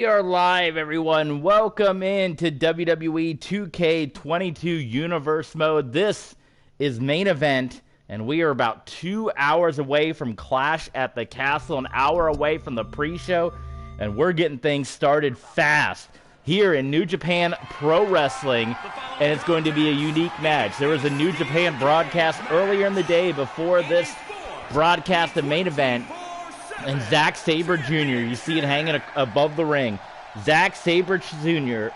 We are live, everyone. Welcome in to WWE 2K22 Universe Mode. This is main event, and we are about 2 hours away from Clash at the Castle, an hour away from the pre-show, and we're getting things started fast here in New Japan Pro Wrestling, and it's going to be a unique match. There was a New Japan broadcast earlier in the day before this broadcast of main event, and Zack Sabre Jr., you see it hanging above the ring. Zack Sabre Jr.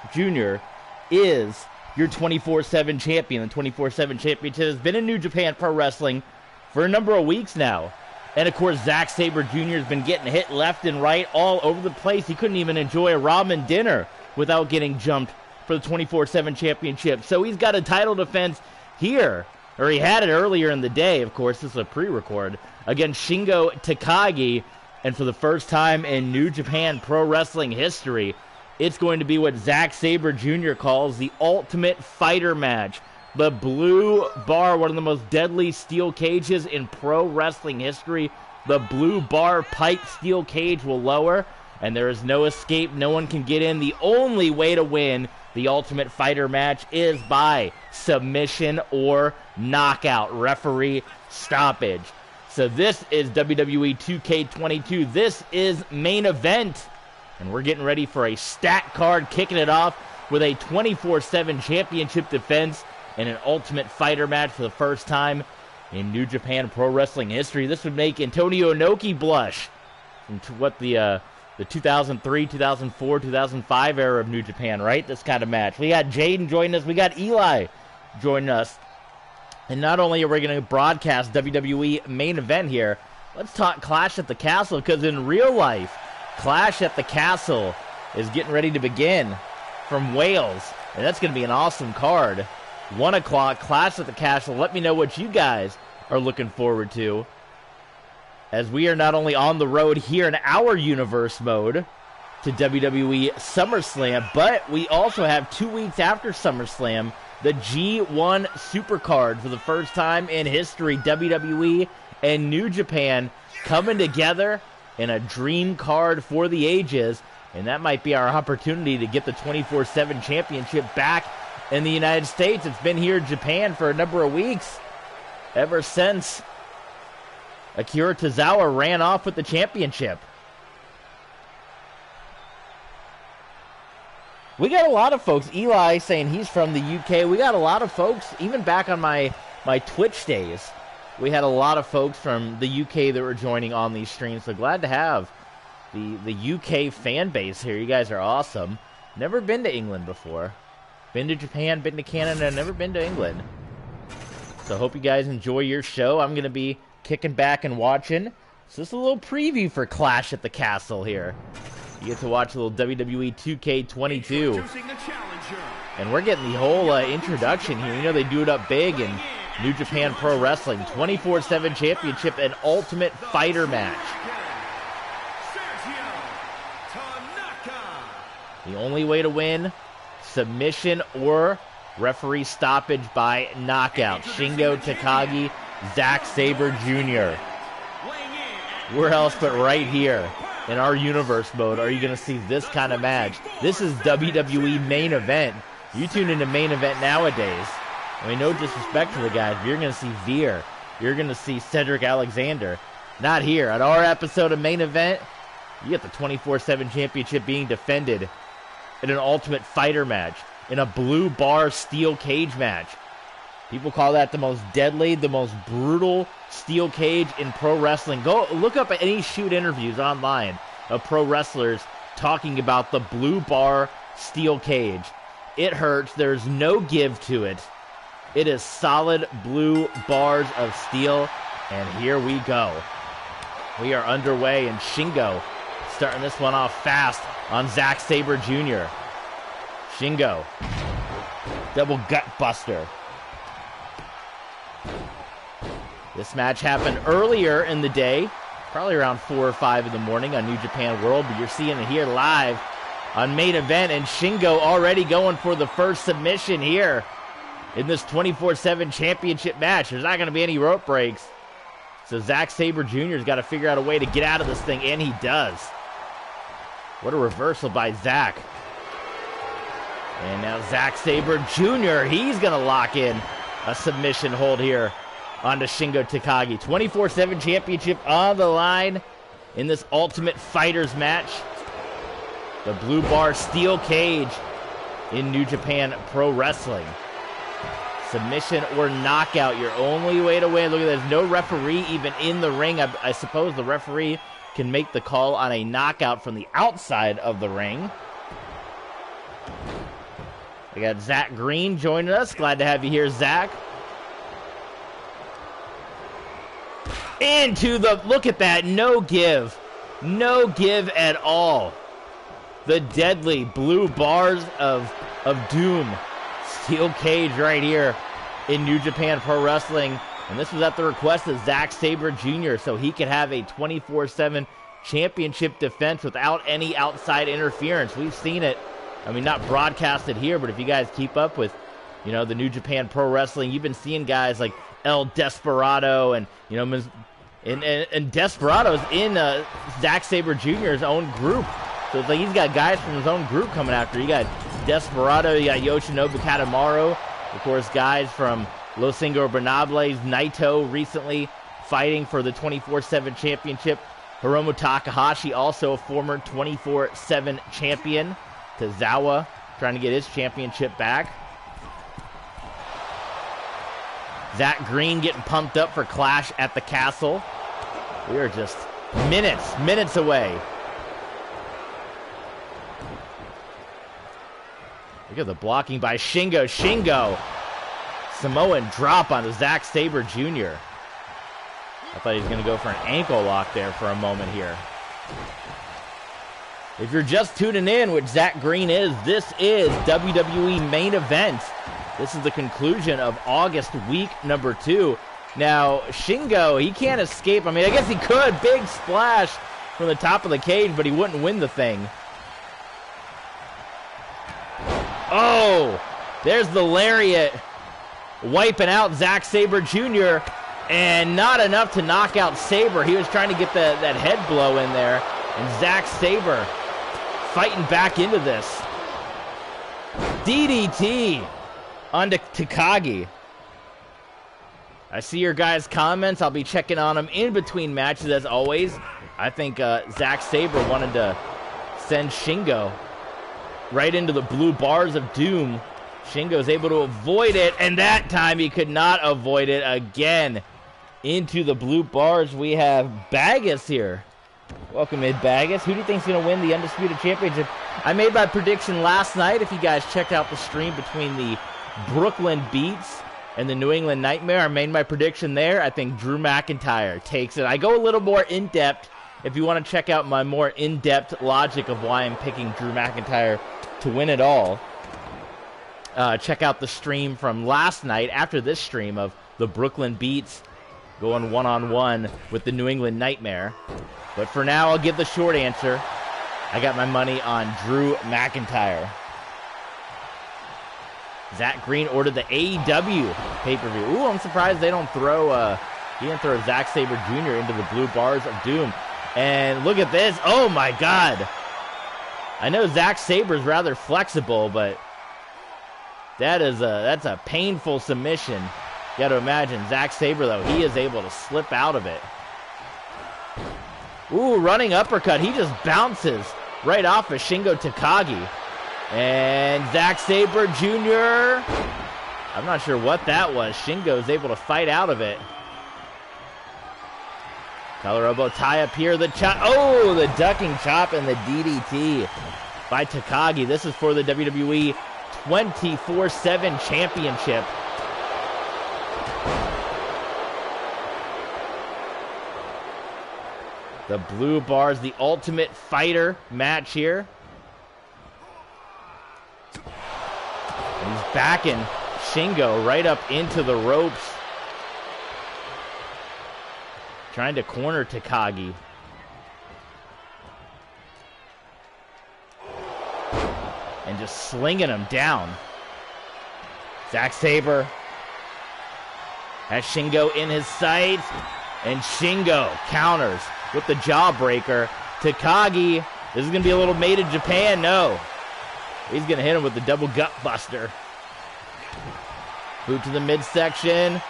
is your 24/7 champion. The 24/7 championship has been in New Japan Pro Wrestling for a number of weeks now. And, of course, Zack Sabre Jr. has been getting hit left and right all over the place. He couldn't even enjoy a ramen dinner without getting jumped for the 24/7 championship. So he's got a title defense here, or he had it earlier in the day. Of course, this is a pre-record, against Shingo Takagi. And for the first time in New Japan Pro Wrestling history, it's going to be what Zack Sabre Jr. calls the Ultimate Fighter match. The blue bar, one of the most deadly steel cages in pro wrestling history. The blue bar pipe steel cage will lower, and there is no escape. No one can get in. The only way to win the Ultimate Fighter match is by submission or knockout, referee stoppage. So this is WWE 2K22. This is main event. And we're getting ready for a stat card, kicking it off with a 24/7 championship defense and an Ultimate Fighter match for the first time in New Japan Pro Wrestling history. This would make Antonio Inoki blush from the 2003, 2004, 2005 era of New Japan, right? This kind of match. We got Jaden joining us. We got Eli joining us. And not only are we going to broadcast WWE main event here, let's talk Clash at the Castle, because in real life, Clash at the Castle is getting ready to begin from Wales. And that's going to be an awesome card. 1 o'clock, Clash at the Castle. Let me know what you guys are looking forward to, as we are not only on the road here in our universe mode to WWE SummerSlam, but we also have 2 weeks after SummerSlam, the G1 Supercard for the first time in history. WWE and New Japan coming together in a dream card for the ages. And that might be our opportunity to get the 24/7 championship back in the United States. It's been here in Japan for a number of weeks, ever since Akira Tozawa ran off with the championship. We got a lot of folks. Eli saying he's from the UK. We got a lot of folks, even back on my Twitch days, we had a lot of folks from the UK that were joining on these streams. So glad to have the UK fan base here. You guys are awesome. Never been to England before. Been to Japan, been to Canada, never been to England. So hope you guys enjoy your show. I'm going to be kicking back and watching. So this is a little preview for Clash at the Castle here. You get to watch a little WWE 2K22. And we're getting the whole introduction here. You know they do it up big in New Japan Pro Wrestling. 24/7 championship and Ultimate Fighter match. The only way to win, submission or referee stoppage by knockout. Shingo Takagi, Zack Sabre Jr. Where else but right here in our universe mode are you going to see this kind of match? This is WWE main event. You tune into main event nowadays. I mean, no disrespect to the guys, but you're going to see Veer. You're going to see Cedric Alexander. Not here. On our episode of main event, you get the 24/7 championship being defended in an Ultimate Fighter match, in a blue bar steel cage match. People call that the most deadly, the most brutal steel cage in pro wrestling. Go look up any shoot interviews online of pro wrestlers talking about the blue bar steel cage. It hurts. There's no give to it. It is solid blue bars of steel. And here we go. We are underway, and Shingo starting this one off fast on Zack Sabre Jr. Shingo. Double gut buster. This match happened earlier in the day, probably around 4 or 5 in the morning on New Japan World, but you're seeing it here live on main event, and Shingo already going for the first submission here in this 24/7 championship match. There's not going to be any rope breaks. So Zack Sabre Jr.'s got to figure out a way to get out of this thing, and he does. What a reversal by Zack. And now Zack Sabre Jr., he's going to lock in a submission hold here onto Shingo Takagi. 24/7 championship on the line in this Ultimate Fighters match. The Blue Bar Steel Cage in New Japan Pro Wrestling. Submission or knockout, your only way to win. Look at this, no referee even in the ring. I suppose the referee can make the call on a knockout from the outside of the ring. We got Zach Green joining us. Glad to have you here, Zach. Into the, look at that, no give. No give at all. The deadly blue bars of doom. Steel cage right here in New Japan Pro Wrestling. And this was at the request of Zack Sabre Jr. so he could have a 24/7 championship defense without any outside interference. We've seen it. I mean, not broadcasted here, but if you guys keep up with, you know, the New Japan Pro Wrestling, you've been seeing guys like El Desperado and, you know, and Desperado's in Zack Sabre Jr.'s own group. So it's like he's got guys from his own group coming after. You got Desperado, you got Yoshinobu Katamaru, of course, guys from Los Ingobernables, Naito recently fighting for the 24/7 championship. Hiromu Takahashi, also a former 24/7 champion. Tozawa trying to get his championship back. Zach Green getting pumped up for Clash at the Castle. We are just minutes away. Look at the blocking by Shingo. Shingo. Samoan drop onto Zack Sabre Jr. I thought he was going to go for an ankle lock there for a moment here. If you're just tuning in, which Zach Green is, this is WWE Main Event. This is the conclusion of August week number 2. Now, Shingo, he can't escape. I mean, I guess he could. Big splash from the top of the cage, but he wouldn't win the thing. Oh, there's the lariat. Wiping out Zack Sabre Jr. And not enough to knock out Sabre. He was trying to get that head blow in there. And Zack Sabre fighting back into this. DDT onto Takagi. I see your guys' comments. I'll be checking on them in between matches as always. I think Zack Sabre wanted to send Shingo right into the blue bars of doom. Shingo's able to avoid it, and that time he could not avoid it again. Into the blue bars, we have Bagus here. Welcome in, Bagus. Who do you think is going to win the Undisputed Championship? I made my prediction last night. If you guys checked out the stream between the Brooklyn Beats and the New England Nightmare, I made my prediction there. I think Drew McIntyre takes it. I go a little more in-depth if you want to check out my more in-depth logic of why I'm picking Drew McIntyre to win it all. Check out the stream from last night after this stream of the Brooklyn Beats going one-on-one with the New England Nightmare. But for now, I'll give the short answer. I got my money on Drew McIntyre. Zach Green ordered the AEW pay-per-view. Ooh, I'm surprised they don't throw, he didn't throw Zack Sabre Jr. into the blue bars of doom. And look at this. Oh, my God. I know Zack Sabre's rather flexible, but that's a painful submission. You got to imagine. Zack Sabre, though, he is able to slip out of it. Ooh, running uppercut. He just bounces right off of Shingo Takagi. And Zack Sabre Jr., I'm not sure what that was. Shingo's able to fight out of it. Collar elbow tie up here. The chop. Oh, the ducking chop and the DDT by Takagi. This is for the WWE 24/7 Championship. The blue bars, the Ultimate Fighter match here. And he's backing Shingo right up into the ropes. Trying to corner Takagi. And just slinging him down. Zack Sabre has Shingo in his sights. And Shingo counters with the jawbreaker. Takagi This is going to be a little made in Japan. No. He's going to hit him with the double gut buster. Boot to the midsection.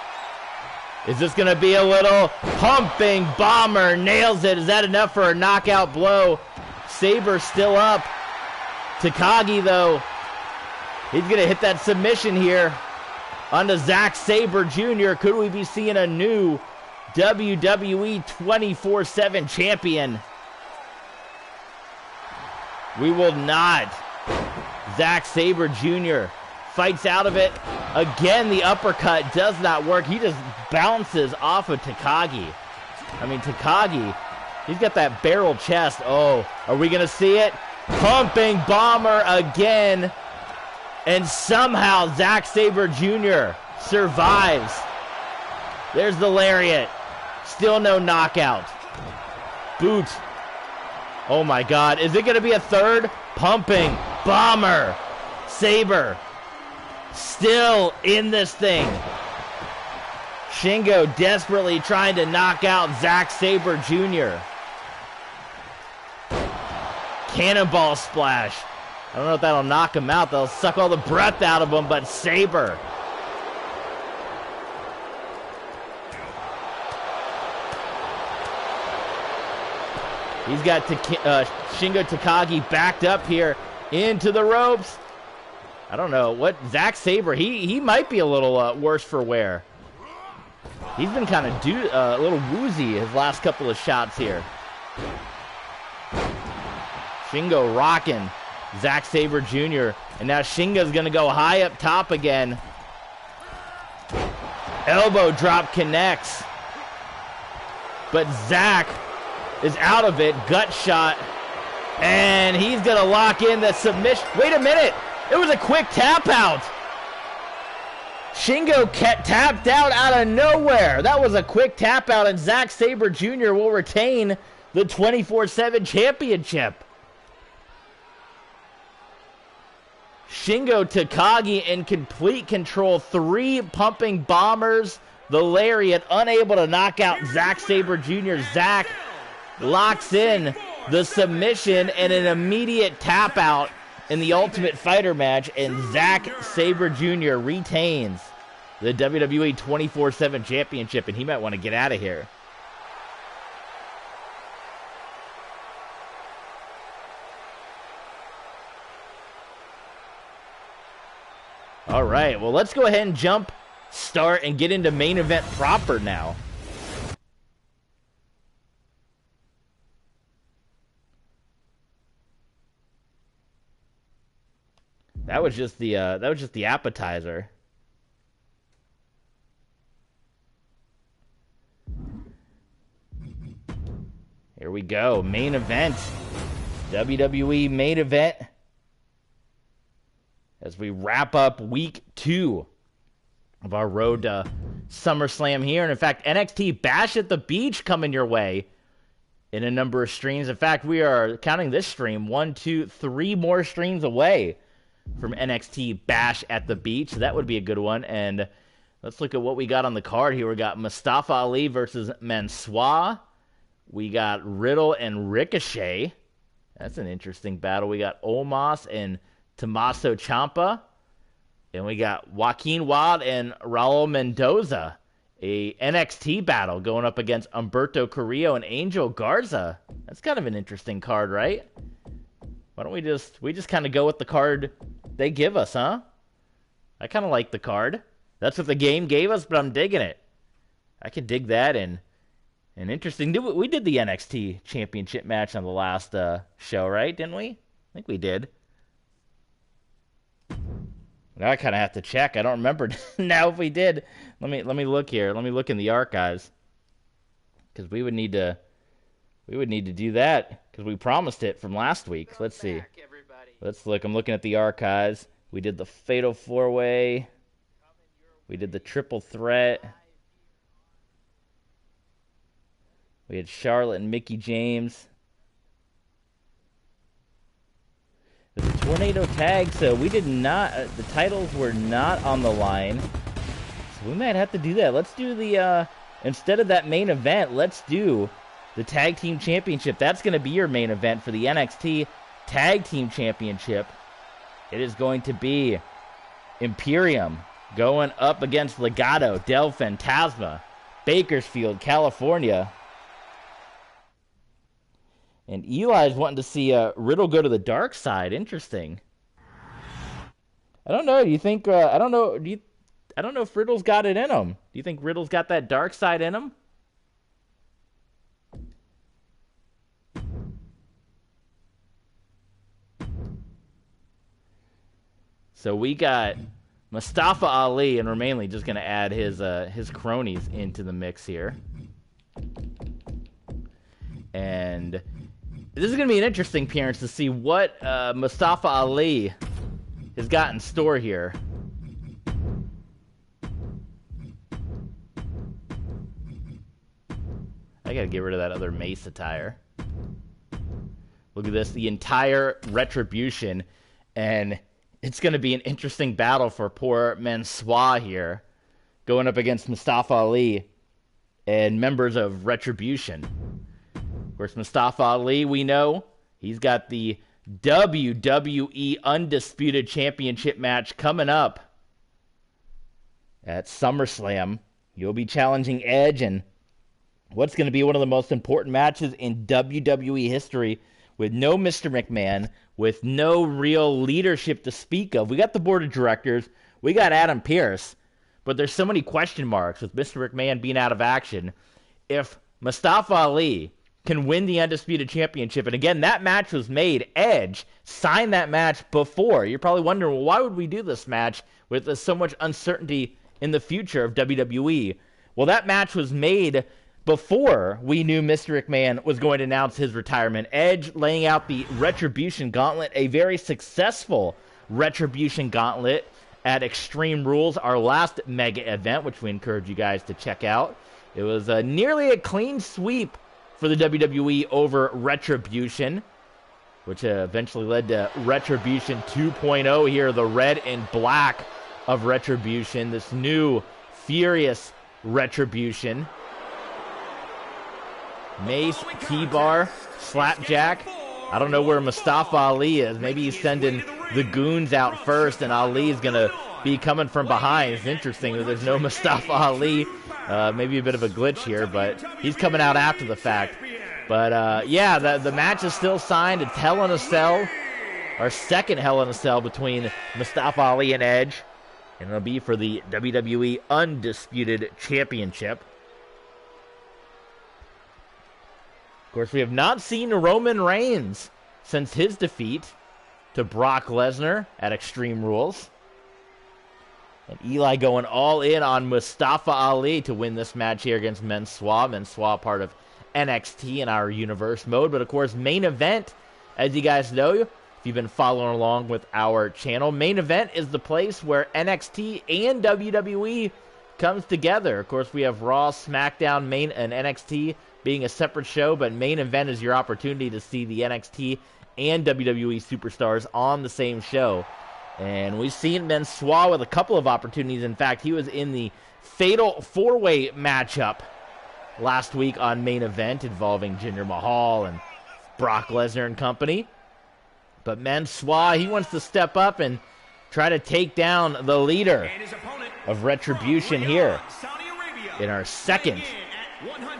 Is this going to be a little pumping bomber? Nails it. Is that enough for a knockout blow? Sabre still up. Takagi, though, he's going to hit that submission here onto Zack Sabre Jr. Could we be seeing a new WWE 24/7 champion? We will not. Zack Sabre Jr. fights out of it. Again, the uppercut does not work. He just bounces off of Takagi. I mean, Takagi, he's got that barrel chest. Oh, are we going to see it? Pumping bomber again. And somehow Zack Sabre Jr. survives. There's the lariat. Still no knockout. Boot. Oh my God. Is it going to be a third? Pumping bomber. Sabre. Still in this thing. Shingo desperately trying to knock out Zack Sabre Jr. Cannonball splash. I don't know if that'll knock him out. They'll suck all the breath out of him, but Sabre. He's got Shingo Takagi backed up here into the ropes. I don't know what Zack Sabre. He might be a little worse for wear. He's been kind of a little woozy his last couple of shots here. Shingo rocking Zack Sabre Jr. And now Shingo's going to go high up top again. Elbow drop connects. But Zack is out of it. Gut shot. And he's going to lock in the submission. Wait a minute. It was a quick tap out. Shingo tapped out of nowhere. That was a quick tap out, and Zack Sabre Jr. will retain the 24/7 championship. Shingo Takagi in complete control. 3 pumping bombers. The lariat unable to knock out Zack Sabre Jr. Zack locks in the submission and an immediate tap out in the Ultimate Fighter match, and Zack Sabre Jr. retains the WWE 24/7 championship, and he might want to get out of here. All right, well, let's go ahead and start, and get into main event proper now. That was just the appetizer. Here we go, main event. WWE main event. As we wrap up week 2 of our road to SummerSlam here. And in fact, NXT Bash at the Beach coming your way in a number of streams. In fact, we are counting this stream 1, 2, 3 more streams away from NXT Bash at the Beach. That would be a good one. And let's look at what we got on the card here. We got Mustafa Ali versus Mansoor. We got Riddle and Ricochet. That's an interesting battle. We got Omas and Tommaso Ciampa. And we got Joaquin Wilde and Raul Mendoza. A NXT battle going up against Humberto Carrillo and Angel Garza. That's kind of an interesting card, right? Why don't we just kind of go with the card they give us, huh? I kind of like the card. That's what the game gave us, but I'm digging it. I can dig that, and interesting. We did the NXT Championship match on the last show, right? Didn't we? I think we did. Now I kind of have to check. I don't remember now if we did. Let me look here. Let me look in the archives, because we would need to do that, because we promised it from last week. Let's see. Let's look. I'm looking at the archives. We did the Fatal 4-Way. We did the Triple Threat. We had Charlotte and Mickie James. It was a tornado tag, so we did not, the titles were not on the line. So we might have to do that. Let's do the, instead of that main event, let's do the Tag Team Championship. That's going to be your main event for the NXT Tag Team Championship. It is going to be Imperium going up against Legado del Fantasma, Bakersfield, California. And Eli's wanting to see Riddle go to the dark side. Interesting. I don't know. Do you think? I don't know. I don't know if Riddle's got it in him. Do you think Riddle's got that dark side in him? So we got Mustafa Ali, and we're mainly just going to add his cronies into the mix here. And this is going to be an interesting appearance to see what Mustafa Ali has got in store here. I got to get rid of that other Mace attire. Look at this, the entire Retribution, and it's going to be an interesting battle for poor Mansoor here, going up against Mustafa Ali and members of Retribution. Of course, Mustafa Ali, we know, he's got the WWE Undisputed Championship match coming up at SummerSlam. You'll be challenging Edge in what's going to be one of the most important matches in WWE history, with no Mr. McMahon, with no real leadership to speak of. We got the board of directors, we got Adam Pearce, but there's so many question marks with Mr. McMahon being out of action. If Mustafa Ali can win the Undisputed Championship, and again, that match was made, Edge signed that match before. You're probably wondering, well, why would we do this match with so much uncertainty in the future of WWE? Well, that match was made before we knew Mr. McMahon was going to announce his retirement. Edge laying out the Retribution Gauntlet, a very successful Retribution Gauntlet at Extreme Rules, our last mega event, which we encourage you guys to check out. It was nearly a clean sweep for the WWE over Retribution, which eventually led to Retribution 2.0 here, the red and black of Retribution, this new furious Retribution. Mace, T-Bar, Slapjack. I don't know where Mustafa Ali is. Maybe he's sending the goons out first, and Ali's going to be coming from behind. It's interesting that there's no Mustafa Ali. Maybe a bit of a glitch here, but he's coming out after the fact. But, yeah, the match is still signed. It's Hell in a Cell, our second Hell in a Cell between Mustafa Ali and Edge. And it'll be for the WWE Undisputed Championship. Of course, we have not seen Roman Reigns since his defeat to Brock Lesnar at Extreme Rules. And Eli going all in on Mustafa Ali to win this match here against Mansoor. Mansoor part of NXT in our universe mode. But, of course, main event, as you guys know, if you've been following along with our channel, main event is the place where NXT and WWE comes together. Of course, we have Raw, SmackDown, Main, and NXT being a separate show, but main event is your opportunity to see the NXT and WWE superstars on the same show. And we've seen Mansoor with a couple of opportunities. In fact, he was in the fatal four-way matchup last week on main event involving Jinder Mahal and Brock Lesnar and company. But Mansoor, he wants to step up and try to take down the leader of Retribution here in our second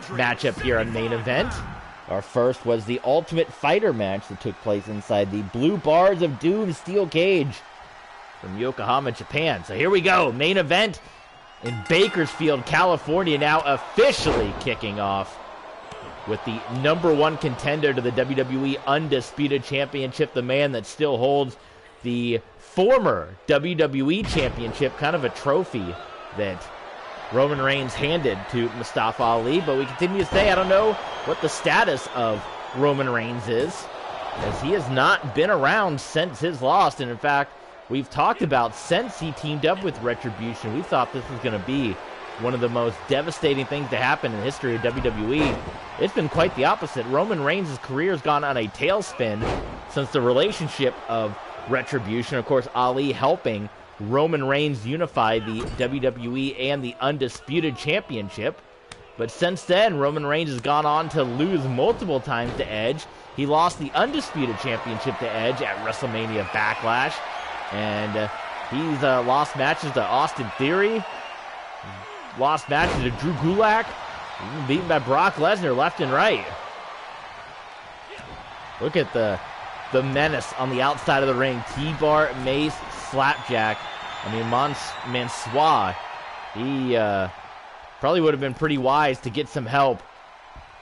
matchup here on main event. Our first was the Ultimate Fighter match that took place inside the Blue Bars of Doom steel cage from Yokohama, Japan. So here we go, main event in Bakersfield, California, now officially kicking off with the #1 contender to the WWE Undisputed Championship, the man that still holds the former WWE Championship, kind of a trophy that Roman Reigns handed to Mustafa Ali. But we continue to say, I don't know what the status of Roman Reigns is, as he has not been around since his loss. And in fact, we've talked about since he teamed up with Retribution, we thought this was going to be one of the most devastating things to happen in the history of WWE. It's been quite the opposite. Roman Reigns' career has gone on a tailspin since the relationship of Retribution. Of course, Ali helping Roman Reigns unify the WWE and the Undisputed Championship. But since then, Roman Reigns has gone on to lose multiple times to Edge. He lost the Undisputed Championship to Edge at WrestleMania Backlash. And he's lost matches to Austin Theory. Lost matches to Drew Gulak. He's beaten by Brock Lesnar left and right. Look at the menace on the outside of the ring. T-bar, mace, slapjack. I mean, Mansois, he probably would have been pretty wise to get some help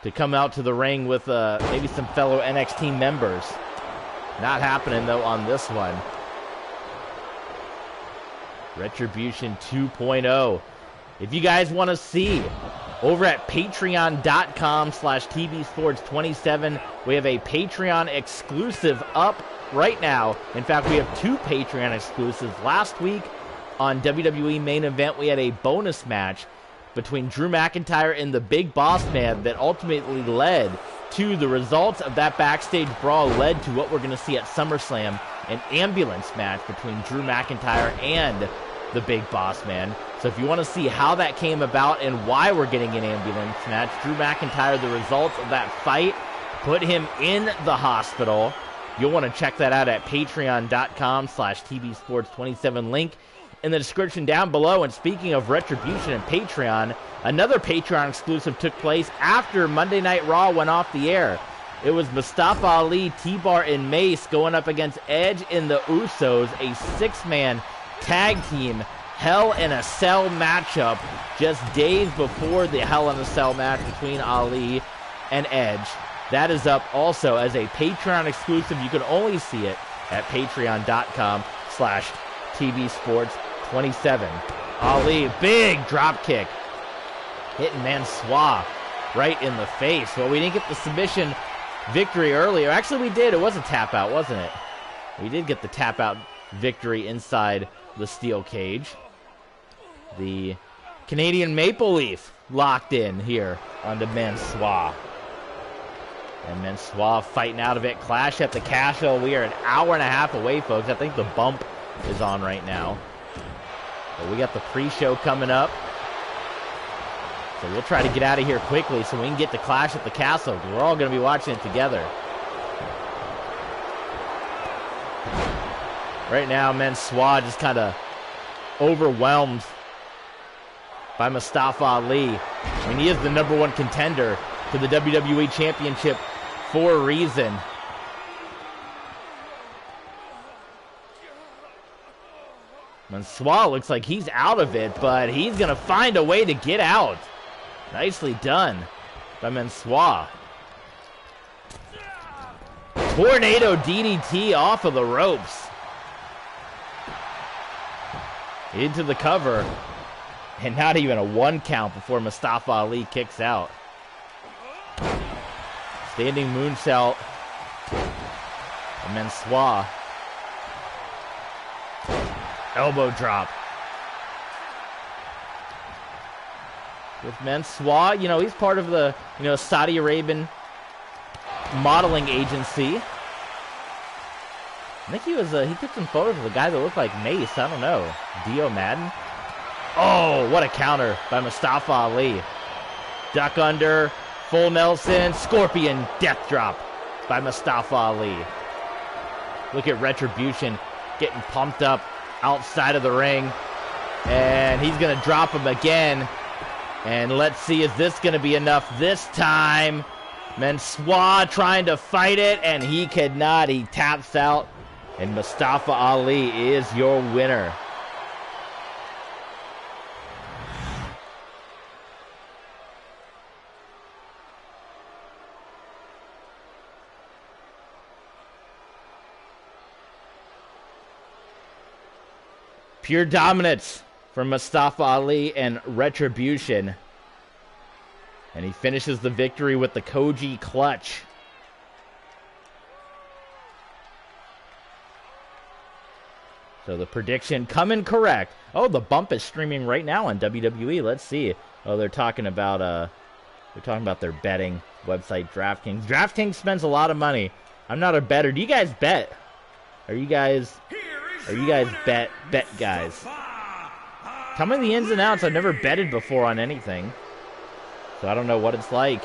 to come out to the ring with maybe some fellow NXT members. Not happening, though, on this one. Retribution 2.0. If you guys want to see, over at patreon.com/tvsports27, we have a Patreon exclusive up right now. In fact, we have 2 Patreon exclusives. Last week on WWE Main Event, we had a bonus match between Drew McIntyre and the Big Boss Man that ultimately led to the results of that backstage brawl, led to what we're going to see at SummerSlam, an ambulance match between Drew McIntyre and the Big Boss Man. So if you want to see how that came about and why we're getting an ambulance match, Drew McIntyre, the results of that fight put him in the hospital. You'll want to check that out at patreon.com/tvsports27, link in the description down below. And speaking of Retribution and Patreon, another Patreon exclusive took place after Monday Night Raw went off the air. It was Mustafa Ali, T-Bar, and Mace going up against Edge and the Usos, a 6-man tag team Hell in a Cell matchup just days before the Hell in a Cell match between Ali and Edge. That is up also as a Patreon exclusive. You can only see it at patreon.com/tvsports27. Ali, big drop kick, hitting Mansois right in the face. Well, we didn't get the submission victory earlier. Actually, we did. It was a tap out, wasn't it? We did get the tap out victory inside the steel cage. The Canadian Maple Leaf locked in here onto Mansois. And Mansois fighting out of it. Clash at the Castle. We are an hour and a half away, folks. I think the bump is on right now. But we got the pre-show coming up. So we'll try to get out of here quickly so we can get to Clash at the Castle, because we're all going to be watching it together. Right now, Mansois just kind of overwhelmed by Mustafa Ali. I mean, he is the #1 contender to the WWE Championship for a reason. Mansois looks like he's out of it, but he's going to find a way to get out. Nicely done by Mansois. Tornado DDT off of the ropes. Into the cover. And not even a 1 count before Mustafa Ali kicks out. Standing moonsault. And Mansois. Elbow drop. With Mansois, you know, he's part of the, Saudi Arabian modeling agency. I think he took some photos of a guy that looked like Mace. I don't know. Dio Madden? Oh, what a counter by Mustafa Ali. Duck under, full Nelson, Scorpion death drop by Mustafa Ali. Look at Retribution getting pumped up outside of the ring. And he's going to drop him again. And let's see, is this going to be enough this time? Mansois trying to fight it, and he cannot. He taps out. And Mustafa Ali is your winner. Pure dominance from Mustafa Ali and Retribution. And he finishes the victory with the Koji clutch. So the prediction coming correct. Oh, the bump is streaming right now on WWE. Let's see. Oh, they're talking about their betting website, DraftKings. DraftKings spends a lot of money. I'm not a bettor. Do you guys bet? Are you guys bet guys? Tell me the ins and outs. I've never betted before on anything. So I don't know what it's like,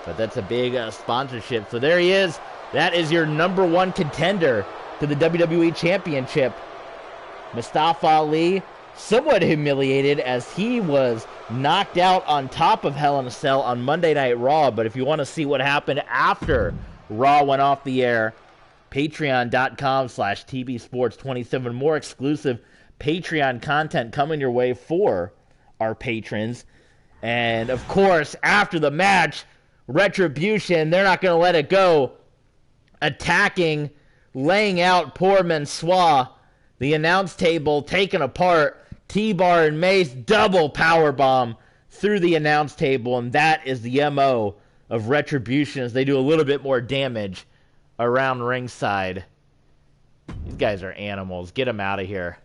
but that's a big sponsorship. So there he is. That is your number one contender to the WWE Championship. Mustafa Ali, somewhat humiliated as he was knocked out on top of Hell in a Cell on Monday Night Raw. But if you want to see what happened after Raw went off the air, patreon.com/tbsports27. More exclusive Patreon content coming your way for our patrons. And, of course, after the match, Retribution, they're not going to let it go. Attacking, laying out poor Mansoor. The announce table taken apart. T-Bar and Mace double powerbomb through the announce table. And that is the MO of Retribution as they do a little bit more damage around ringside. These guys are animals. Get them out of here.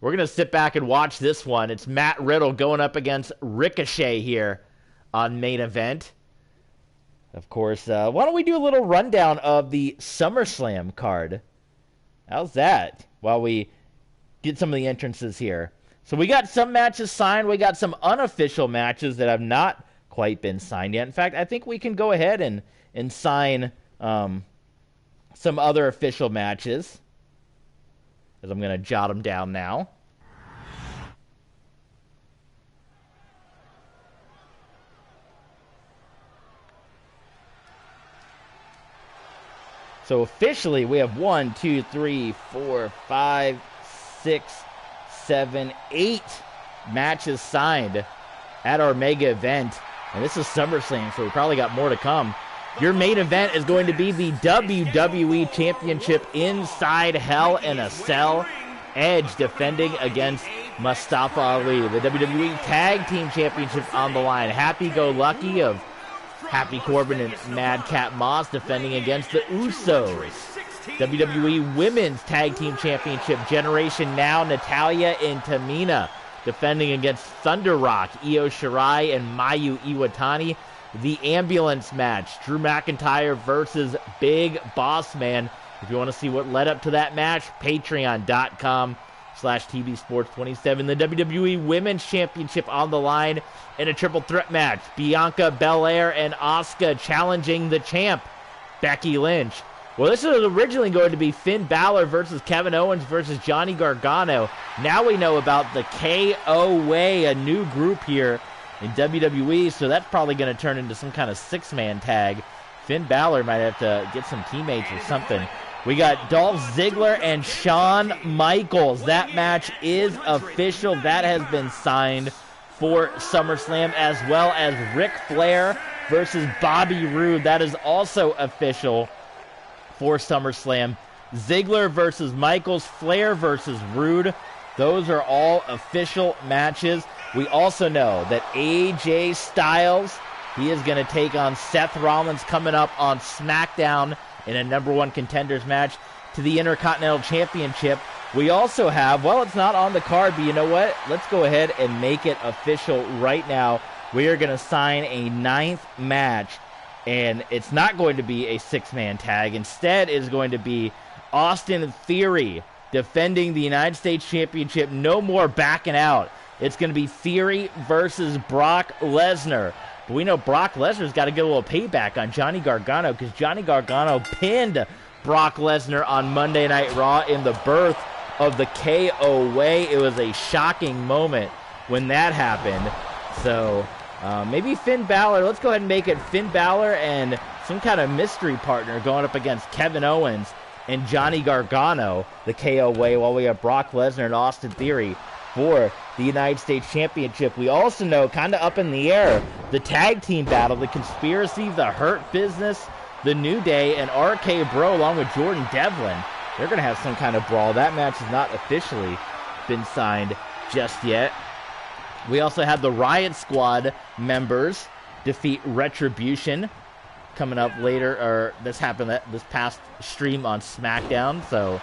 We're going to sit back and watch this one. It's Matt Riddle going up against Ricochet here on Main Event. Of course, why don't we do a little rundown of the SummerSlam card? How's that? While we get some of the entrances here. So we got some matches signed. We got some unofficial matches that have not quite been signed yet. In fact, I think we can go ahead and sign some other official matches, as I'm going to jot them down now. So officially, we have 1, 2, 3, 4, 5, 6, 7, 8 matches signed at our mega event. And this is SummerSlam, so we probably got more to come. Your main event is going to be the WWE Championship inside Hell in a Cell. Edge defending against Mustafa Ali. The WWE Tag Team Championship on the line. Happy-Go-Lucky of Happy Corbin and Madcap Moss defending against the Usos. WWE Women's Tag Team Championship. Generation Now, Natalya and Tamina defending against Thunder Rock, Io Shirai and Mayu Iwatani. The ambulance match, Drew McIntyre versus Big Boss Man. If you want to see what led up to that match, patreon.com/tbsports27. The WWE Women's Championship on the line in a triple threat match. Bianca Belair and Asuka challenging the champ, Becky Lynch. Well, this was originally going to be Finn Balor versus Kevin Owens versus Johnny Gargano. Now we know about the KO Way, a new group here in WWE, so that's probably going to turn into some kind of six-man tag. Finn Balor might have to get some teammates or something. We got Dolph Ziggler and Shawn Michaels. That match is official. That has been signed for SummerSlam, as well as Ric Flair versus Bobby Roode. That is also official for SummerSlam. Ziggler versus Michaels, Flair versus Roode. Those are all official matches. We also know that AJ Styles, he is going to take on Seth Rollins coming up on SmackDown in a number one contenders match to the Intercontinental Championship. We also have, well, it's not on the card, but you know what? Let's go ahead and make it official right now. We are going to sign a 9th match, and it's not going to be a six-man tag. Instead, it is going to be Austin Theory defending the United States Championship. No more backing out. It's going to be Theory versus Brock Lesnar. But we know Brock Lesnar's got to get a little payback on Johnny Gargano, because Johnny Gargano pinned Brock Lesnar on Monday Night Raw in the birth of the KO Way. It was a shocking moment when that happened. So maybe Finn Balor. Let's go ahead and make it Finn Balor and some kind of mystery partner going up against Kevin Owens and Johnny Gargano, the KO Way, while we have Brock Lesnar and Austin Theory for the United States Championship. We also know, kind of up in the air, the tag team battle, the Conspiracy, the Hurt Business, the New Day, and RK Bro, along with Jordan Devlin. They're going to have some kind of brawl. That match has not officially been signed just yet. We also have the Riot Squad members defeat Retribution coming up later, or this happened this past stream on SmackDown, so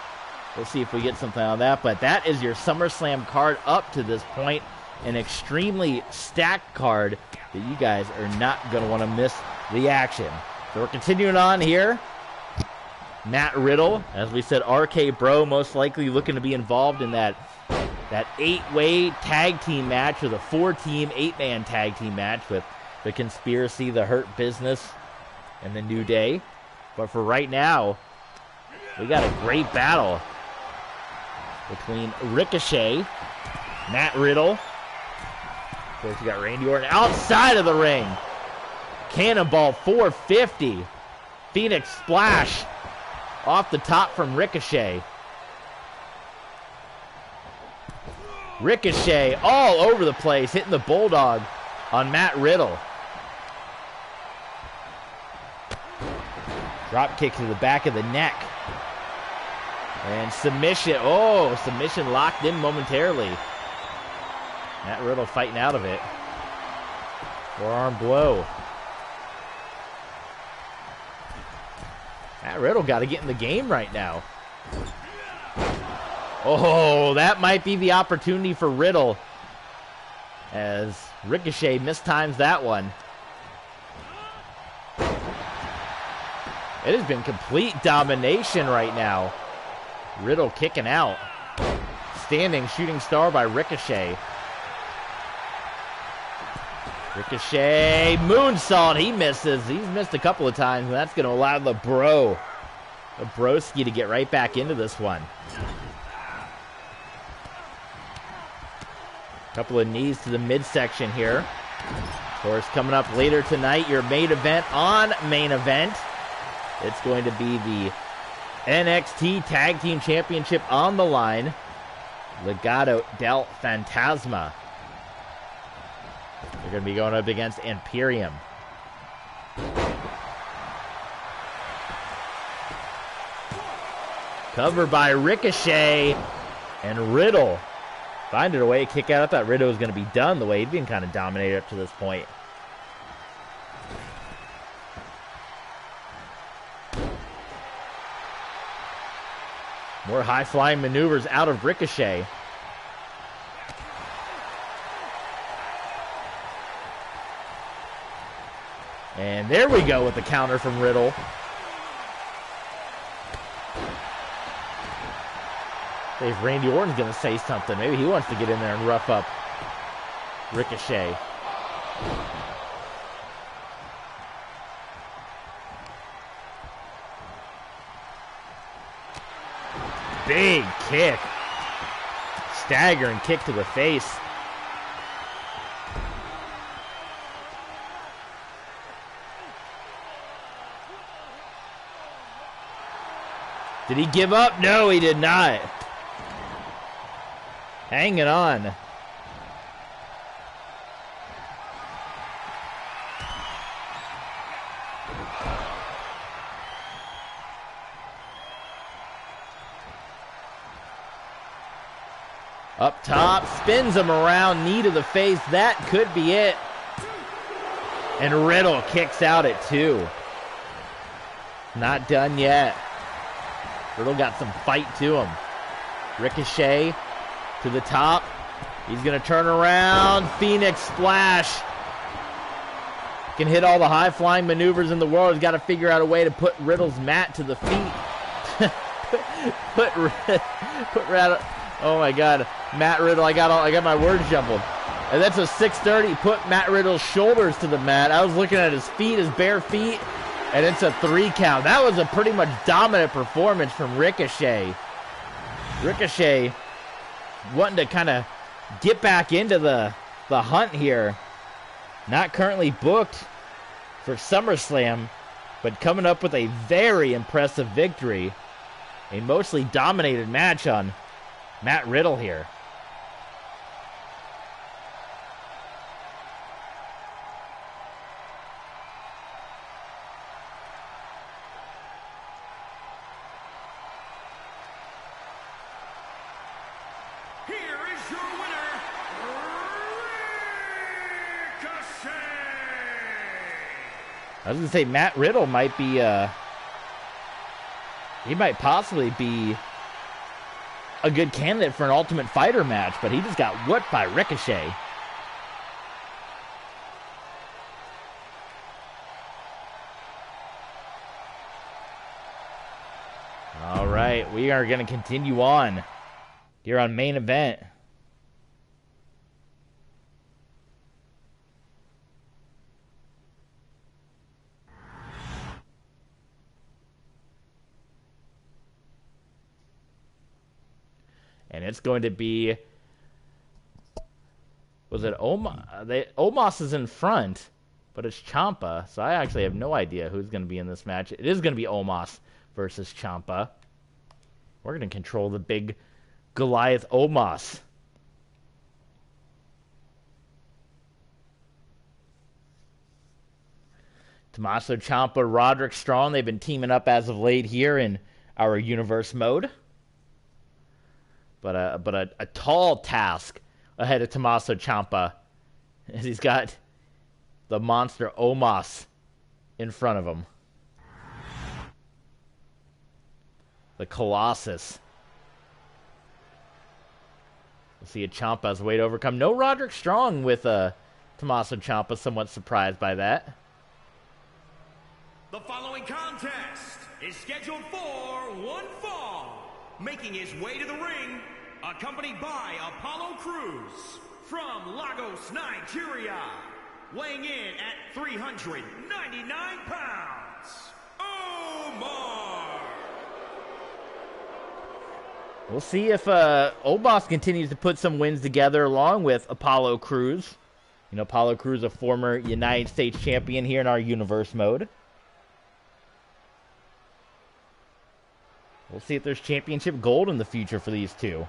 we'll see if we get something on that. But that is your SummerSlam card up to this point. An extremely stacked card that you guys are not going to want to miss the action. So we're continuing on here. Matt Riddle, as we said, RK Bro most likely looking to be involved in that 8-way tag team match, or the 4-team, 8-man tag team match with the Conspiracy, the Hurt Business, and the New Day. But for right now, we got a great battle between Ricochet, Matt Riddle. Of course, you got Randy Orton outside of the ring. Cannonball 450. Phoenix Splash off the top from Ricochet. Ricochet all over the place, hitting the Bulldog on Matt Riddle. Drop kick to the back of the neck. And submission. Oh, submission locked in momentarily. Matt Riddle fighting out of it. Forearm blow. Matt Riddle got to get in the game right now. Oh, that might be the opportunity for Riddle, as Ricochet mistimes that one. It has been complete domination right now. Riddle kicking out. Standing shooting star by Ricochet. Ricochet, moonsault, he misses. He's missed a couple of times, and that's going to allow the broski to get right back into this one. Couple of knees to the midsection here. Of course, coming up later tonight, your main event on Main Event. It's going to be the NXT Tag Team Championship on the line. Legado del Fantasma. They're going to be going up against Imperium. Covered by Ricochet, and Riddle finding a way to kick out. I thought Riddle was going to be done the way he'd been kind of dominated up to this point. More high-flying maneuvers out of Ricochet. And there we go with the counter from Riddle. If Randy Orton's going to say something, maybe he wants to get in there and rough up Ricochet. Big kick. Staggering kick to the face. Did he give up? No, he did not. Hanging on. Up top, spins him around, knee to the face. That could be it. And Riddle kicks out at 2. Not done yet. Riddle got some fight to him. Ricochet to the top. He's going to turn around. Phoenix Splash. Can hit all the high-flying maneuvers in the world. He's got to figure out a way to put Riddle's mat to the feet. put Riddle. Oh my God, Matt Riddle! I got my words jumbled. And that's a 630. Put Matt Riddle's shoulders to the mat. I was looking at his feet, his bare feet, and it's a 3 count. That was a pretty much dominant performance from Ricochet. Ricochet wanting to kind of get back into the hunt here. Not currently booked for SummerSlam, but coming up with a very impressive victory. A mostly dominated match on Matt Riddle here. Here is your winner, Ricochet. I was going to say Matt Riddle might be, he might possibly be a good candidate for an Ultimate Fighter match, but he just got whooped by Ricochet. All right, we are going to continue on here on Main Event. And it's going to be... Was it Omas? Omas is in front, but it's Champa. So I actually have no idea who's going to be in this match. It is going to be Omas versus Champa. We're going to control the big Goliath Omas. Tommaso Ciampa, Roderick Strong, they've been teaming up as of late here in our universe mode. But a tall task ahead of Tommaso Ciampa, as he's got the monster Omas in front of him. The Colossus. We'll see a Ciampa's way to overcome. No Roderick Strong with Tommaso Ciampa, somewhat surprised by that. The following contest is scheduled for one fall. Making his way to the ring, accompanied by Apollo Crews from Lagos, Nigeria. Weighing in at 399 pounds, Omar. We'll see if Omas continues to put some wins together along with Apollo Crews. You know, Apollo Crews, a former United States champion here in our universe mode. We'll see if there's championship gold in the future for these two.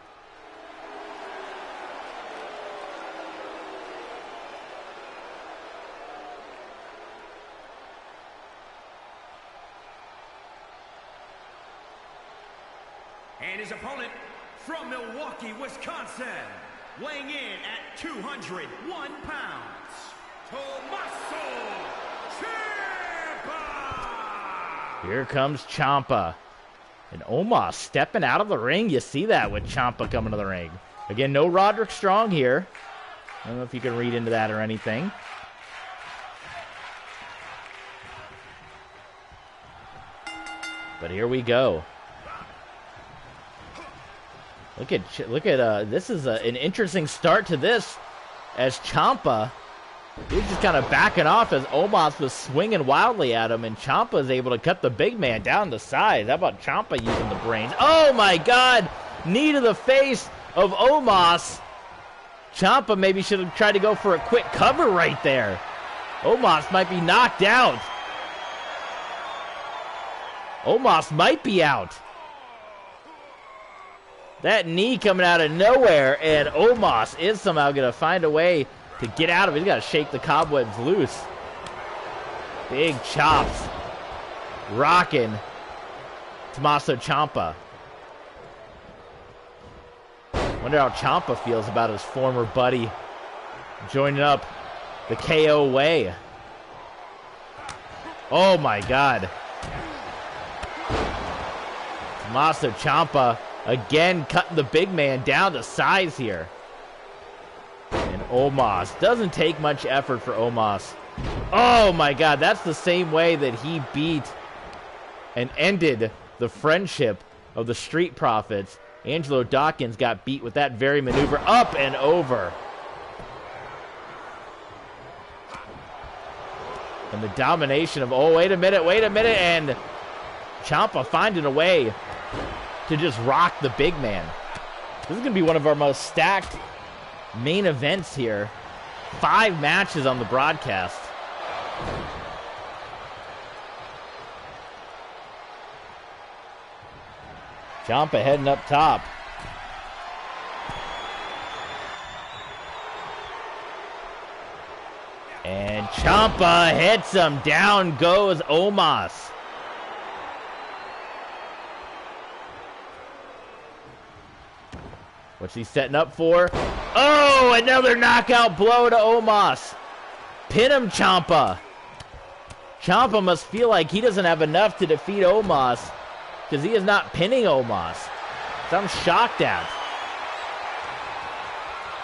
And his opponent from Milwaukee, Wisconsin, weighing in at 201 pounds, Tommaso Ciampa. Here comes Champa. And Omas stepping out of the ring. You see that with Champa coming to the ring. Again, no Roderick Strong here. I don't know if you can read into that or anything. But here we go. Look at this is an interesting start to this, as Champa, he's just kind of backing off as Omas was swinging wildly at him, and Champa is able to cut the big man down to size. How about Champa using the brains? Oh my God! Knee to the face of Omas. Champa maybe should have tried to go for a quick cover right there. Omas might be knocked out. Omas might be out. That knee coming out of nowhere, and Omas is somehow going to find a way to get out of it. He's got to shake the cobwebs loose. Big chops. Rocking Tommaso Ciampa. Wonder how Ciampa feels about his former buddy joining up the KO way. Oh my God. Tommaso Ciampa again cutting the big man down to size here. And Omas. Doesn't take much effort for Omas. Oh my God, that's the same way that he beat and ended the friendship of the Street Profits. Angelo Dawkins got beat with that very maneuver, up and over. And the domination of, oh, wait a minute, and Ciampa finding a way to just rock the big man. This is going to be one of our most stacked main events here. 5 matches on the broadcast. Ciampa heading up top. And Ciampa hits him. Down goes Omas. What's he setting up for? Oh, another knockout blow to Omas. Pin him, Ciampa. Ciampa must feel like he doesn't have enough to defeat Omas, because he is not pinning Omas. So I'm shocked at.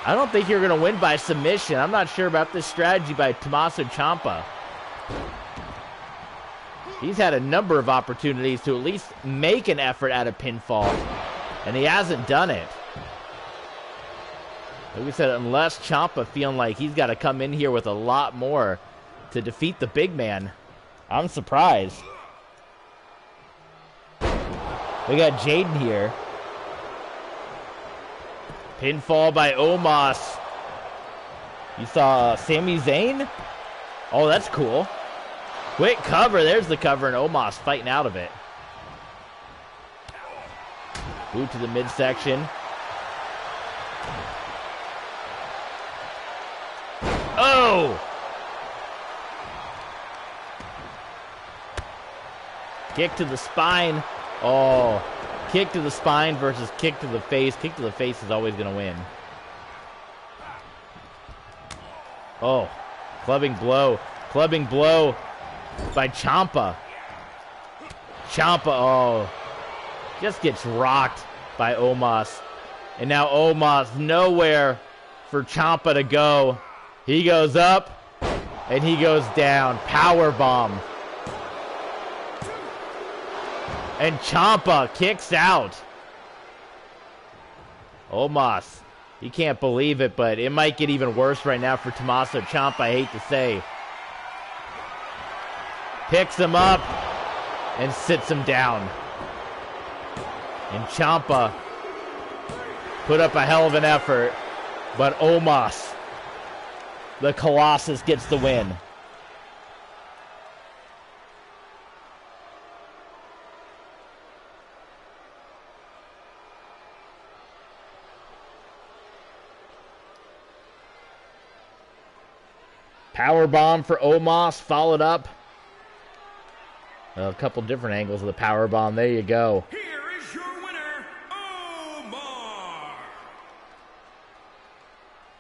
I don't think you're going to win by submission. I'm not sure about this strategy by Tommaso Ciampa. He's had a number of opportunities to at least make an effort at a pinfall, and he hasn't done it. Like we said, unless Ciampa feeling like he's got to come in here with a lot more to defeat the big man, I'm surprised. We got Jaden here. Pinfall by Omas. You saw Sami Zayn? Oh, that's cool. Quick cover. There's the cover, and Omas fighting out of it. Boot to the midsection. Oh! Kick to the spine. Oh. Kick to the spine versus kick to the face. Kick to the face is always going to win. Oh. Clubbing blow. Clubbing blow by Champa. Champa, oh. Just gets rocked by Omas. And now Omas, nowhere for Champa to go. He goes up, and he goes down. Power bomb. And Champa kicks out. Omas, he can't believe it, but it might get even worse right now for Tommaso Ciampa, I hate to say. Picks him up and sits him down. And Ciampa put up a hell of an effort, but Omas, the Colossus, gets the win. Power bomb for Omas, followed up. A couple different angles of the power bomb. There you go. Here is your winner, Omar.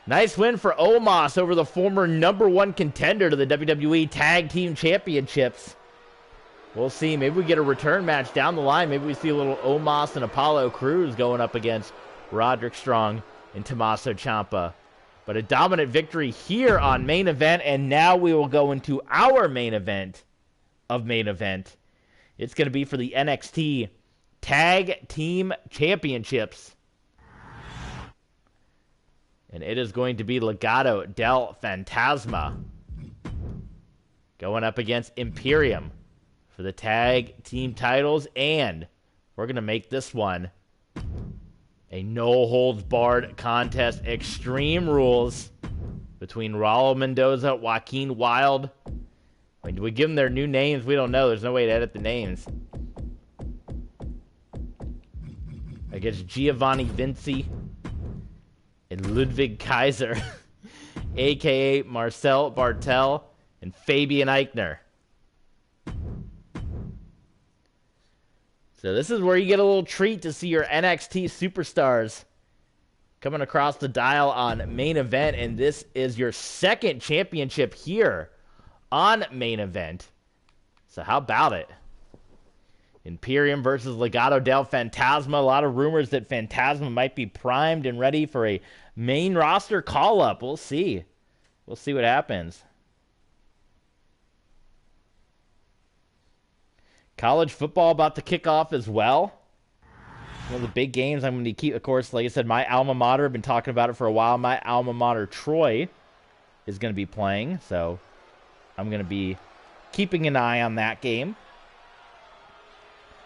Nice win for Omas over the former #1 contender to the WWE Tag Team Championships. We'll see. Maybe we get a return match down the line. Maybe we see a little Omas and Apollo Crews going up against Roderick Strong and Tommaso Ciampa. But a dominant victory here on Main Event, and now we will go into our main event of Main Event. It's going to be for the NXT Tag Team Championships. And it is going to be Legado del Fantasma going up against Imperium for the Tag Team titles, and we're going to make this one a no-holds-barred contest. Extreme Rules between Raul Mendoza, Joaquin Wilde. I mean, do we give them their new names? We don't know. There's no way to edit the names. Against Giovanni Vinci and Ludwig Kaiser, a.k.a. Marcel Bartel and Fabian Eichner. So this is where you get a little treat to see your NXT superstars coming across the dial on Main Event, and this is your second championship here on Main Event. So how about it? Imperium versus Legado del Fantasma. A lot of rumors that Fantasma might be primed and ready for a main roster call-up. We'll see. We'll see what happens. College football about to kick off as well. One of the big games I'm going to keep, of course, like I said, my alma mater, I've been talking about it for a while. My alma mater, Troy, is going to be playing. So I'm going to be keeping an eye on that game.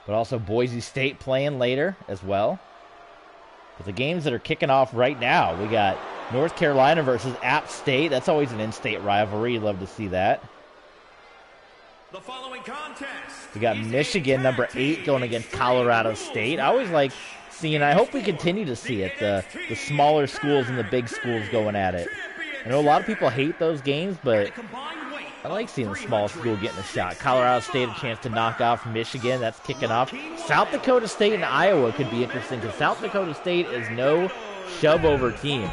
But also Boise State playing later as well. But the games that are kicking off right now, we got North Carolina versus App State. That's always an in-state rivalry. You'd love to see that. The following contest. We got Michigan, number 8, going against Colorado State. I always like seeing, I hope we continue to see it, the smaller schools and the big schools going at it. I know a lot of people hate those games, but I like seeing the small school getting a shot. Colorado State a chance to knock off Michigan. That's kicking off. South Dakota State and Iowa could be interesting because South Dakota State is no shove-over team.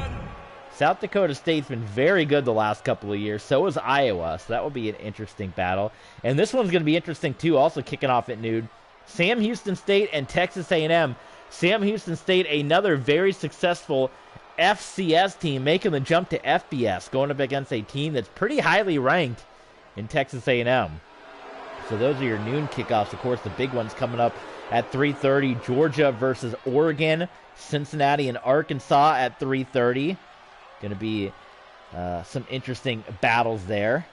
South Dakota State's been very good the last couple of years. So is Iowa. So that will be an interesting battle. And this one's going to be interesting, too. Also kicking off at noon. Sam Houston State and Texas A&M. Sam Houston State, another very successful FCS team, making the jump to FBS, going up against a team that's pretty highly ranked in Texas A&M. So those are your noon kickoffs. Of course, the big ones coming up at 3:30. Georgia versus Oregon. Cincinnati and Arkansas at 3:30. Going to be some interesting battles there.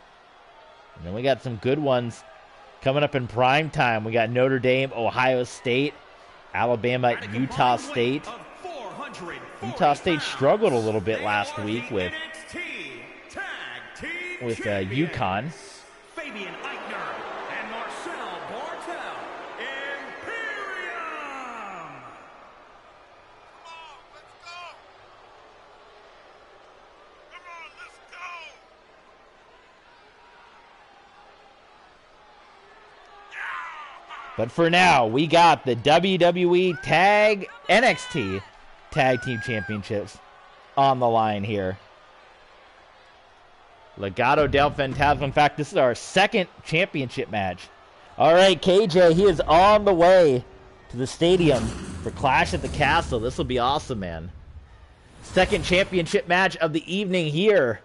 And then we got some good ones coming up in prime time. We got Notre Dame, Ohio State, Alabama, Utah State. Utah State struggled a little bit last week with UConn. Fabian Eichner and Marcel Bartel, Imperium. But for now, we got the WWE NXT Tag Team Championships on the line here. Legado del Fantasma. In fact, this is our second championship match. All right, KJ, he is on the way to the stadium for Clash at the Castle. This will be awesome, man. Second championship match of the evening here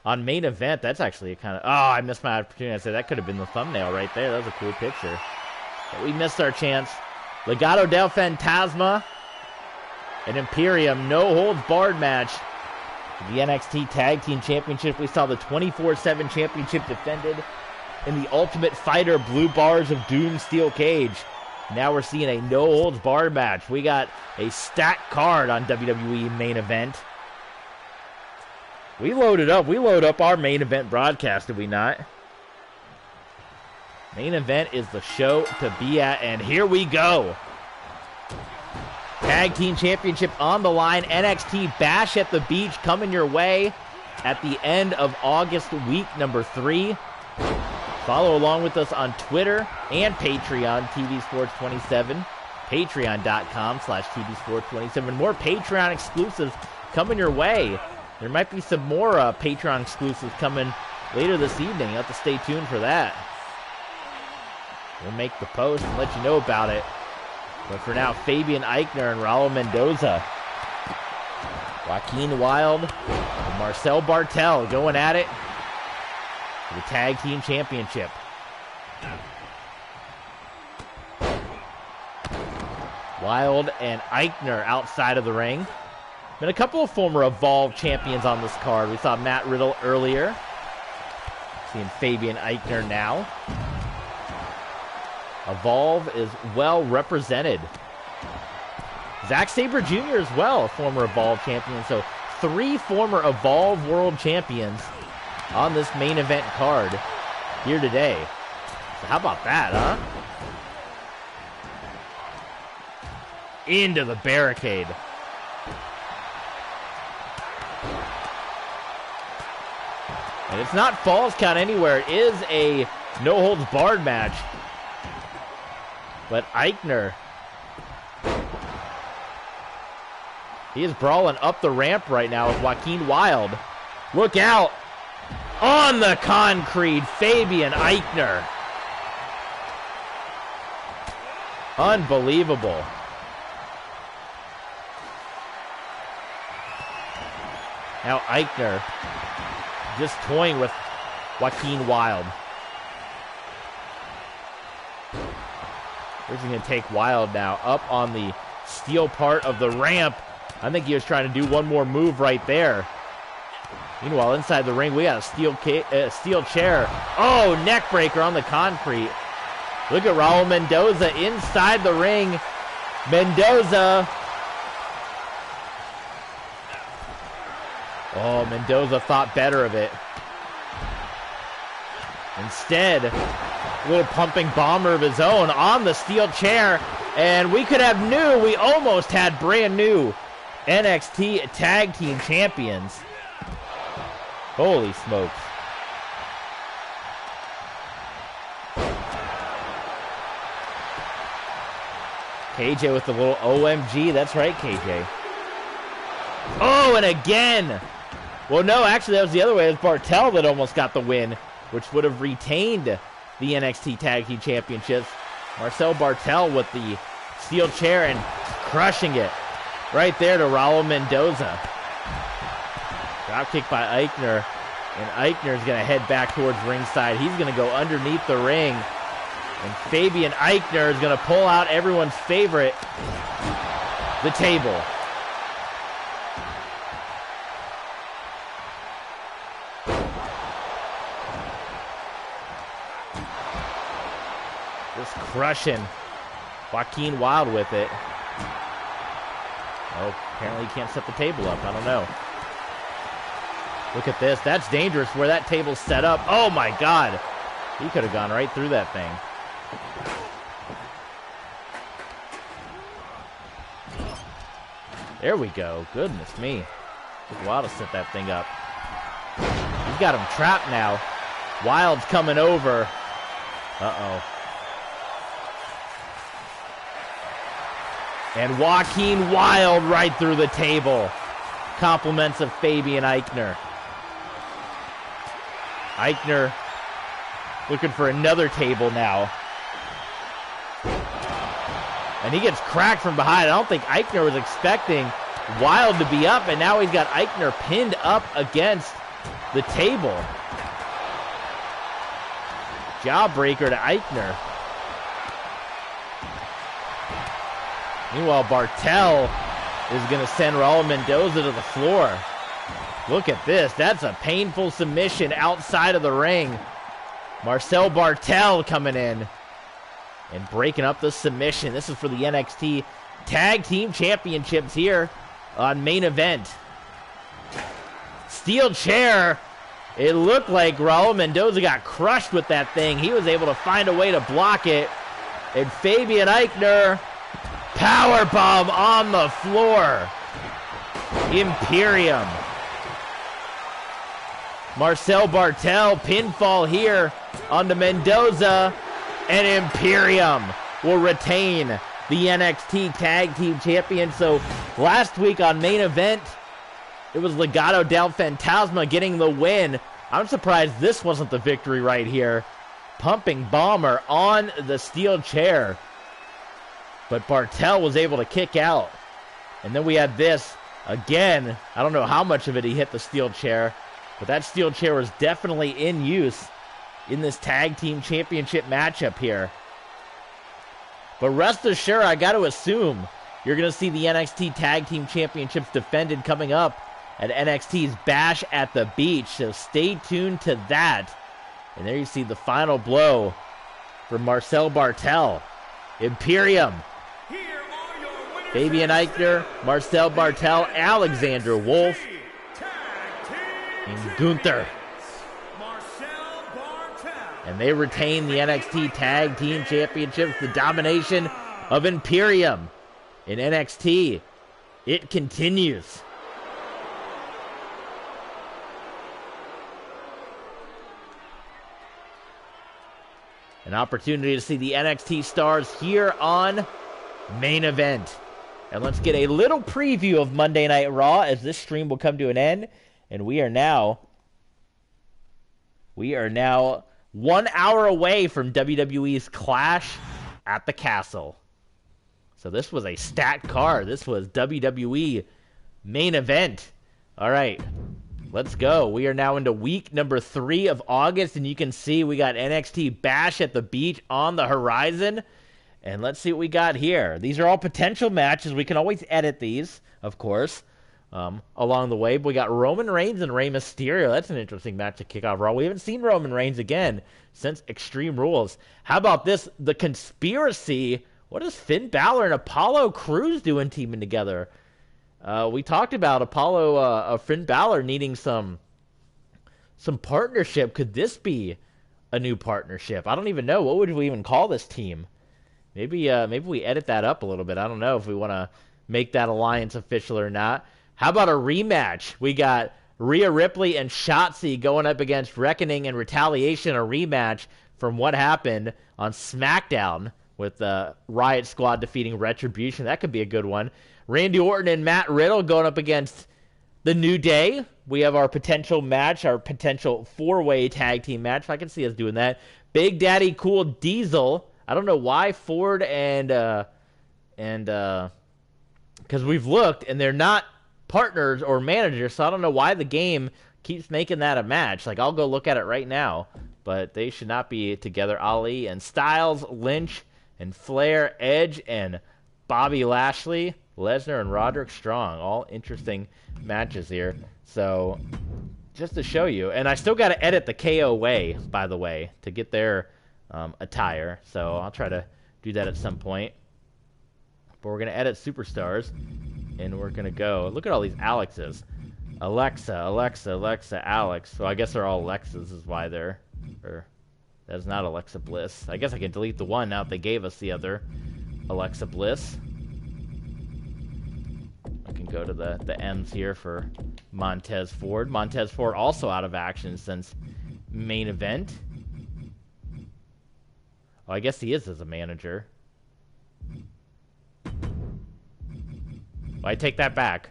on Main Event. That's actually a kind of... Oh, I missed my opportunity. I said that could have been the thumbnail right there. That was a cool picture. But we missed our chance. Legado del Fantasma and Imperium, no-holds-barred match. The NXT Tag Team Championship. We saw the 24/7 championship defended in the Ultimate Fighter Blue Bars of Doom Steel Cage. Now we're seeing a no-holds-barred match. We got a stacked card on WWE Main Event. We loaded up. We load up our Main Event broadcast, did we not? Main Event is the show to be at, and here we go. Tag Team Championship on the line. NXT Bash at the Beach coming your way at the end of August, week number 3. Follow along with us on Twitter and Patreon, TV Sports 27. Patreon.com/TV Sports 27. More Patreon exclusives coming your way. There might be some more Patreon exclusives coming later this evening. You have to stay tuned for that. We'll make the post and let you know about it. But for now, Fabian Eichner and Raul Mendoza. Joaquin Wilde and Marcel Bartel going at it for the Tag Team Championship. Wilde and Eichner outside of the ring. Been a couple of former Evolve champions on this card. We saw Matt Riddle earlier. Seeing Fabian Eichner now. Evolve is well represented. Zack Sabre Jr. as well, a former Evolve champion. So 3 former Evolve World Champions on this Main Event card here today. So how about that, huh? Into the barricade. And it's not Falls Count anywhere. It is a no-holds-barred match. But Eichner, he is brawling up the ramp right now with Joaquin Wilde. Look out! On the concrete, Fabian Eichner. Unbelievable. Now Eichner just toying with Joaquin Wilde. Where's he going to take Wilde now? Up on the steel part of the ramp. I think he was trying to do one more move right there. Meanwhile, inside the ring, we got a steel chair. Oh, neck breaker on the concrete. Look at Raul Mendoza inside the ring. Mendoza. Oh, Mendoza thought better of it. Instead, a little pumping bomber of his own on the steel chair. And we could have we almost had brand new NXT Tag Team Champions. Holy smokes. KJ with the little OMG. That's right, KJ. Oh, and again. Well, no, actually, that was the other way. It was Bartel that almost got the win, which would have retained the NXT Tag Team Championships. Marcel Bartel with the steel chair and crushing it right there to Raul Mendoza. Dropkick by Eichner, and Eichner's going to head back towards ringside. He's going to go underneath the ring, and Fabian Eichner is going to pull out everyone's favorite, the table. Just crushing Joaquin Wilde with it. Oh, apparently he can't set the table up. I don't know. Look at this. That's dangerous where that table's set up. Oh, my God. He could have gone right through that thing. There we go. Goodness me. Took a while to set that thing up. He's got him trapped now. Wild's coming over. Uh-oh. And Joaquin Wild right through the table. Compliments of Fabian Eichner. Eichner looking for another table now. And he gets cracked from behind. I don't think Eichner was expecting Wild to be up, and now he's got Eichner pinned up against the table. Jawbreaker to Eichner. Meanwhile, Bartel is going to send Raul Mendoza to the floor. Look at this. That's a painful submission outside of the ring. Marcel Bartel coming in and breaking up the submission. This is for the NXT Tag Team Championships here on Main Event. Steel chair. It looked like Raul Mendoza got crushed with that thing. He was able to find a way to block it. And Fabian Eichner, powerbomb on the floor. Imperium. Marcel Bartel, pinfall here onto Mendoza. And Imperium will retain the NXT Tag Team Champion. So last week on Main Event, it was Legado del Fantasma getting the win. I'm surprised this wasn't the victory right here. Pumping Bomber on the steel chair. But Bartel was able to kick out. And then we had this again. I don't know how much of it he hit the steel chair, but that steel chair was definitely in use in this Tag Team Championship matchup here. But rest assured, I got to assume you're going to see the NXT Tag Team Championships defended coming up at NXT's Bash at the Beach. So stay tuned to that. And there you see the final blow for Marcel Bartel. Imperium. Fabian Eichner, Marcel Bartel, Alexander Wolf, and Gunther. And they retain the NXT Tag Team Championships, the domination of Imperium in NXT. It continues. An opportunity to see the NXT stars here on Main Event. And let's get a little preview of Monday Night Raw as this stream will come to an end. And we are now 1 hour away from WWE's Clash at the Castle. So this was a stacked card. This was WWE Main Event. All right, let's go. We are now into week number 3 of August, and you can see we got NXT Bash at the Beach on the horizon. And let's see what we got here. These are all potential matches. We can always edit these, of course, along the way. But we got Roman Reigns and Rey Mysterio. That's an interesting match to kick off Raw. We haven't seen Roman Reigns again since Extreme Rules. How about this? The Conspiracy. What is Finn Balor and Apollo Crews doing teaming together? We talked about Finn Balor needing some partnership. Could this be a new partnership? I don't even know. What would we even call this team? Maybe we edit that up a little bit. I don't know if we want to make that alliance official or not. How about a rematch? We got Rhea Ripley and Shotzi going up against Reckoning and Retaliation, a rematch from what happened on SmackDown with Riot Squad defeating Retribution. That could be a good one. Randy Orton and Matt Riddle going up against The New Day. We have our potential match, our potential 4-way tag team match. I can see us doing that. Big Daddy Cool Diesel. I don't know why Ford and because we've looked and they're not partners or managers, so I don't know why the game keeps making that a match. Like, I'll go look at it right now, but they should not be together. Ali and Styles, Lynch and Flair, Edge and Bobby Lashley, Lesnar and Roderick Strong. All interesting matches here. So just to show you, and I still got to edit the KO way, by the way, to get their attire, so I'll try to do that at some point. But we're going to edit Superstars, And we're going to go. Look at all these Alexes. Alexa, Alexa, Alexa, Alex. So I guess they're all Alexas is why they're... Or, that's not Alexa Bliss. I guess I can delete the one now if they gave us the other Alexa Bliss. I can go to the M's here for Montez Ford. Montez Ford also out of action since main event. Oh, I guess he is as a manager. Well, I take that back.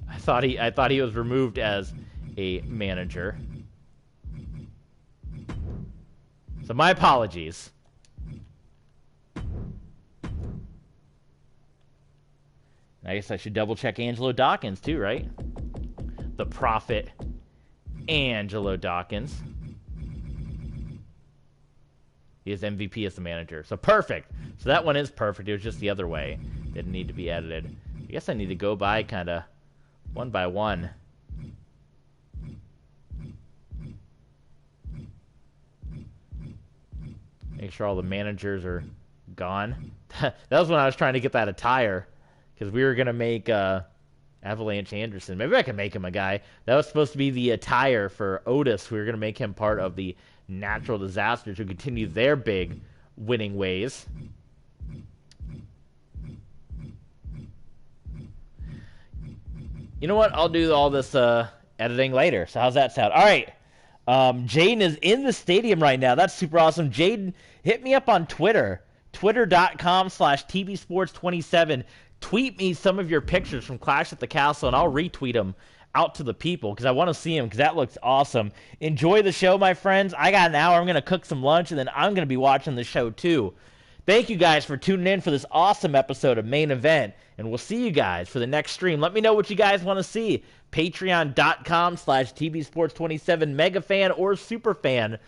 I thought he was removed as a manager. So my apologies. I guess I should double check Angelo Dawkins too, right? The Prophet Angelo Dawkins. He is MVP as the manager. So perfect. So that one is perfect. It was just the other way. Didn't need to be edited. I guess I need to go by kind of one by one. Make sure all the managers are gone. That was when I was trying to get that attire. Because we were going to make Avalanche Anderson. Maybe I can make him a guy. That was supposed to be the attire for Otis. We were going to make him part of the Natural Disasters who continue their big winning ways. You know what? I'll do all this editing later. So how's that sound? All right. Jaden is in the stadium right now. That's super awesome. Jaden, hit me up on Twitter. Twitter.com/tvsports27. Tweet me some of your pictures from Clash at the Castle, and I'll retweet them out to the people because I want to see them because that looks awesome. Enjoy the show, my friends. I got an hour. I'm going to cook some lunch, and then I'm going to be watching the show too. Thank you guys for tuning in for this awesome episode of Main Event, and we'll see you guys for the next stream. Let me know what you guys want to see. Patreon.com/tvsports27 mega fan or super fan.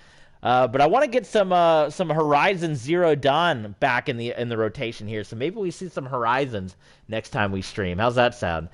But I want to get some Horizon Zero Dawn back in the rotation here. So maybe we see some Horizons next time we stream. How's that sound?